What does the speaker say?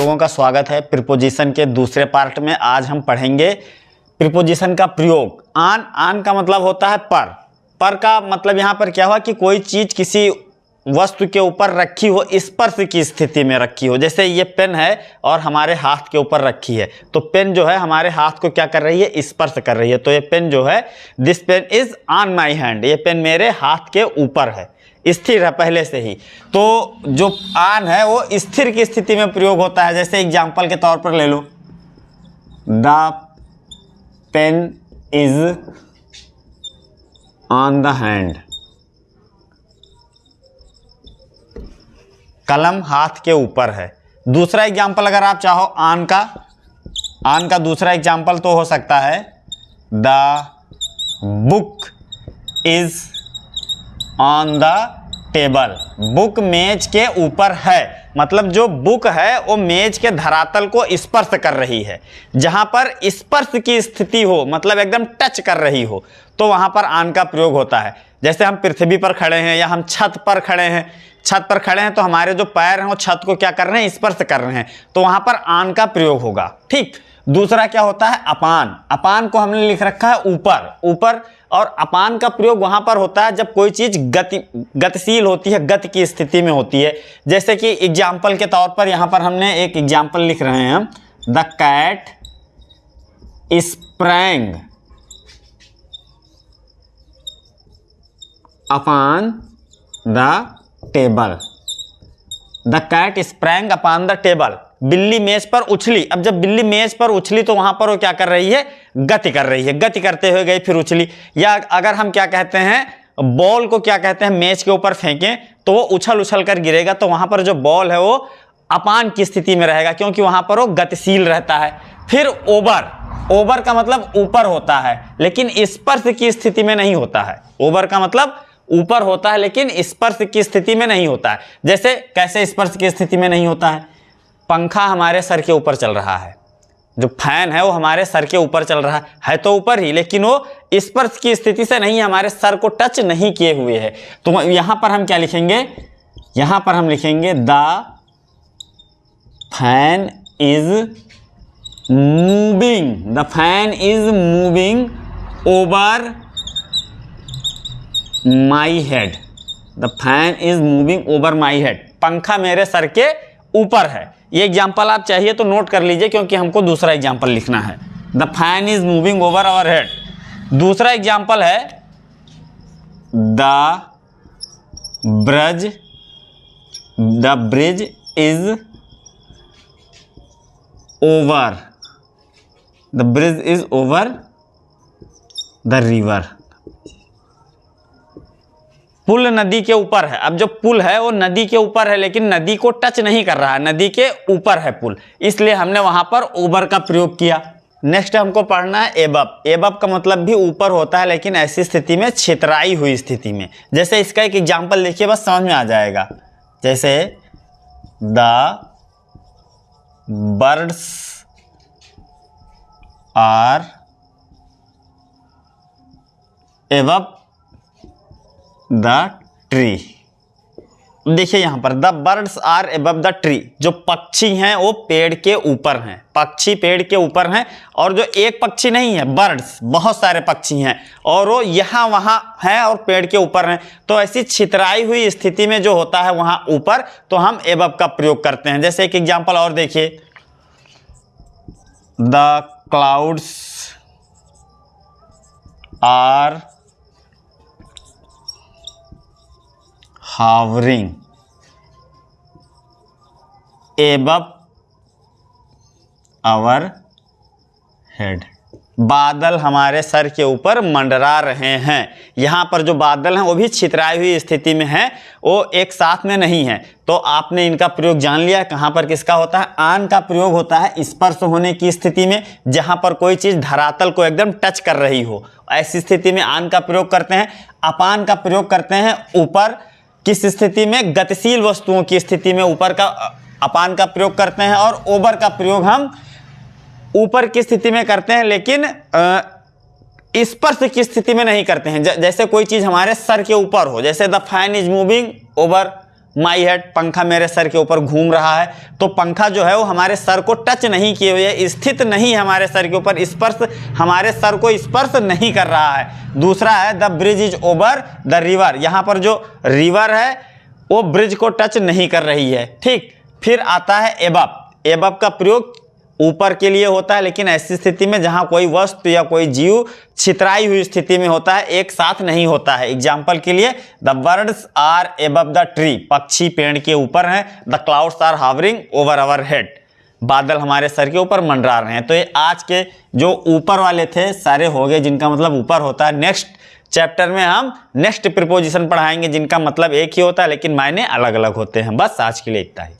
लोगों का स्वागत है प्रीपोजिशन के दूसरे पार्ट में। आज हम पढ़ेंगे प्रीपोजिशन का प्रयोग। आन का मतलब होता है पर का मतलब यहाँ पर क्या हुआ कि कोई चीज़ किसी वस्तु के ऊपर रखी हो, स्पर्श की स्थिति में रखी हो। जैसे ये पेन है और हमारे हाथ के ऊपर रखी है, तो पेन जो है हमारे हाथ को क्या कर रही है, स्पर्श कर रही है। तो ये पेन जो है, this pen is on my hand, ये पेन मेरे हाथ के ऊपर है, स्थिर है पहले से ही। तो जो आन है वो स्थिर की स्थिति में प्रयोग होता है। जैसे एग्जाम्पल के तौर पर ले लो, the pen is on the hand, कलम हाथ के ऊपर है। दूसरा एग्जाम्पल अगर आप चाहो आन का दूसरा एग्जाम्पल तो हो सकता है the book is on the table, book मेज के ऊपर है। मतलब जो बुक है वो मेज के धरातल को स्पर्श कर रही है। जहां पर स्पर्श की स्थिति हो, मतलब एकदम टच कर रही हो, तो वहां पर आन का प्रयोग होता है। जैसे हम पृथ्वी पर खड़े हैं या हम छत पर खड़े हैं, तो हमारे जो पैर हैं वो छत को क्या कर रहे हैं, स्पर्श कर रहे हैं, तो वहां पर आन का प्रयोग होगा। ठीक। दूसरा क्या होता है अपान को हमने लिख रखा है ऊपर, और अपान का प्रयोग वहां पर होता है जब कोई चीज गतिशील होती है, गति की स्थिति में होती है। जैसे कि एग्जाम्पल के तौर पर यहां पर हमने एक एग्जाम्पल लिख रहे हैं हम, the cat sprang upon the table, the cat sprang upon the table, बिल्ली मेज पर उछली। अब जब बिल्ली मेज पर उछली तो वहां पर वो क्या कर रही है, गति कर रही है, गति करते हुए गई फिर उछली। या अगर हम क्या कहते हैं, बॉल को क्या कहते हैं, मेज के ऊपर फेंकें तो वो उछल कर गिरेगा, तो वहां पर जो बॉल है वो अपान की स्थिति में रहेगा, क्योंकि वहां पर वो गतिशील रहता है। फिर ओवर का मतलब ऊपर होता है लेकिन स्पर्श की स्थिति में नहीं होता है। ओवर का मतलब ऊपर होता है लेकिन स्पर्श की स्थिति में नहीं होता है। जैसे कैसे स्पर्श की स्थिति में नहीं होता है, पंखा हमारे सर के ऊपर चल रहा है, जो फैन है वो हमारे सर के ऊपर चल रहा है तो ऊपर ही, लेकिन वो स्पर्श की स्थिति से नहीं, हमारे सर को टच नहीं किए हुए है। तो यहां पर हम क्या लिखेंगे, यहां पर हम लिखेंगे the fan is moving, the fan is moving over my head, the fan is moving over my head, पंखा मेरे सर के ऊपर है। ये एग्जाम्पल आप चाहिए तो नोट कर लीजिए, क्योंकि हमको दूसरा एग्जाम्पल लिखना है। The fan is moving over our head. दूसरा एग्जाम्पल है the bridge is over, the bridge is over the river, पुल नदी के ऊपर है। अब जो पुल है वो नदी के ऊपर है लेकिन नदी को टच नहीं कर रहा है, नदी के ऊपर है पुल, इसलिए हमने वहां पर ओवर का प्रयोग किया। नेक्स्ट हमको पढ़ना है एबव का मतलब भी ऊपर होता है लेकिन ऐसी स्थिति में, छितराई हुई स्थिति में। जैसे इसका एक एग्जाम्पल देखिए, बस समझ में आ जाएगा। जैसे the birds are above the tree. देखिए यहां पर the birds are above the tree, जो पक्षी हैं वो पेड़ के ऊपर हैं, पक्षी पेड़ के ऊपर हैं। और जो एक पक्षी नहीं है, बर्ड्स बहुत सारे पक्षी हैं और वो यहां वहां हैं और पेड़ के ऊपर हैं। तो ऐसी छितराई हुई स्थिति में जो होता है वहां ऊपर, तो हम एबव का प्रयोग करते हैं। जैसे एक एग्जाम्पल और देखिए, the clouds are hovering above our head, बादल हमारे सर के ऊपर मंडरा रहे हैं। यहाँ पर जो बादल हैं वो भी छितराई हुई स्थिति में हैं, वो एक साथ में नहीं है। तो आपने इनका प्रयोग जान लिया। कहाँ पर किसका होता है, आन का प्रयोग होता है स्पर्श होने की स्थिति में, जहाँ पर कोई चीज़ धरातल को एकदम टच कर रही हो, ऐसी स्थिति में आन का प्रयोग करते हैं। अपान का प्रयोग करते हैं ऊपर किस स्थिति में, गतिशील वस्तुओं की स्थिति में ऊपर का अपान का प्रयोग करते हैं। और ओवर का प्रयोग हम ऊपर की स्थिति में करते हैं लेकिन स्पर्श की स्थिति में नहीं करते हैं। जैसे कोई चीज़ हमारे सर के ऊपर हो, जैसे the fan is moving over my head, पंखा मेरे सर के ऊपर घूम रहा है। तो पंखा जो है वो हमारे सर को टच नहीं किए हुए है, स्थित नहीं है हमारे सर के ऊपर, स्पर्श हमारे सर को स्पर्श नहीं कर रहा है। दूसरा है the bridge is over the river, यहाँ पर जो रिवर है वो ब्रिज को टच नहीं कर रही है। ठीक, फिर आता है एबव। एबव का प्रयोग ऊपर के लिए होता है, लेकिन ऐसी स्थिति में जहां कोई वस्तु या कोई जीव छितराई हुई स्थिति में होता है, एक साथ नहीं होता है। एग्जाम्पल के लिए the birds are above the tree, पक्षी पेड़ के ऊपर हैं। The clouds are hovering over our head, बादल हमारे सर के ऊपर मंडरा रहे हैं। तो ये आज के जो ऊपर वाले थे सारे हो गए, जिनका मतलब ऊपर होता है। नेक्स्ट चैप्टर में हम नेक्स्ट प्रीपोजिशन पढ़ाएंगे जिनका मतलब एक ही होता है लेकिन मायने अलग अलग होते हैं। बस आज के लिए इतना ही।